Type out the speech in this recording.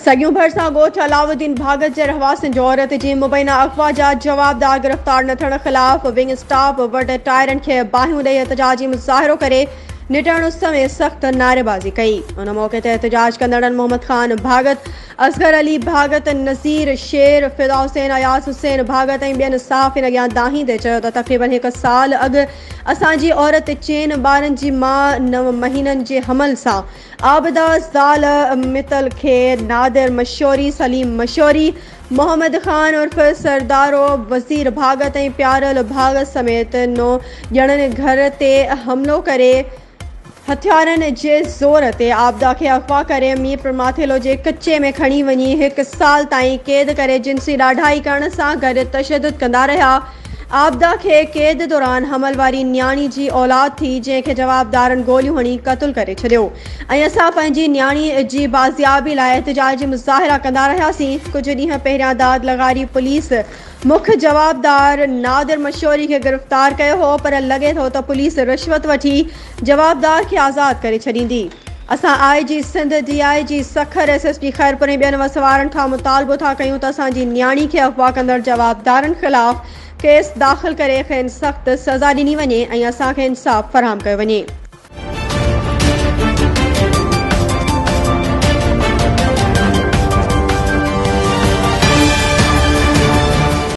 सगियों भरसा गोठ अलाउद्दीन भागत जे रहवासिन जो औरत जी मुबैना अगवा जा जवाबदार गिरफ्तार न थियण खिलाफ विंग स्टाफ वटि टायरनि खे बाहियूं ॾेई एहतजाजी मुज़ाहिरो करे निटण समेत सख्त नारेबाज़ी कई। उन मौके ते एहतजाज कंदड़नि मोहम्मद खान भागत, असगर अली भागत, नज़ीर शेर, फिदा हुसैन, अयास हुसैन भागत ऐं ॿियनि सहाफ़िन अॻियां दाहींदे चयो त तक़रीबन 1 साल अॻु असांजी औरत चेन ॿारनि जी माउ 9 महीननि जे हमल सां आबिदा ज़ाल मितल खे नादिर मशोरी, सलीम मशोरी, मोहम्मद खान उर्फ सरदारो, वज़ीर भागत ऐं प्यारल भागत समेत 9 ॼणनि घर ते हमिलो करे हथियारनि जे ज़ोर ते आबिदा खे अगवा करे मीरपुर माथेलो जे कच्चे में खणी वञी 1 साल ताईं क़ैद करे जिनसी ॾाढाई करण सां गॾु तशदुद कंदा रहिया। आबिदा खे क़ैद दौरान हमल वारी न्याणी जी औलाद थी, जंहिंखे जवाबदारनि गोलियूं हणी क़तल करे छॾियो ऐं असां पंहिंजी न्याणी जी बाज़ियाबी लाइ एहतजाजी मुज़ाहिरा कंदा रहियासीं। कुझु ॾींहं पहिरियां दाद लगारी पुलिस मुख्य जवाबदार नादिर मशोरी खे गिरफ़्तार कयो हो, पर लॻे थो त पुलिस रिश्वत वठी जवाबदार खे आज़ाद करे छॾींदी। असां IG Sindh, DIG Sukkur, SSP Khairpur ऐं ॿियनि वसवारनि खां मुतालबो था कयूं त असांजी न्याणी खे अगवा कंदड़ जवाबदारनि ख़िलाफ़ केस दाख़िल करे खेनि सख़्त सज़ा ॾिनी वञे ऐं असांखे इंसाफ़ फ़राहम कयो वञे।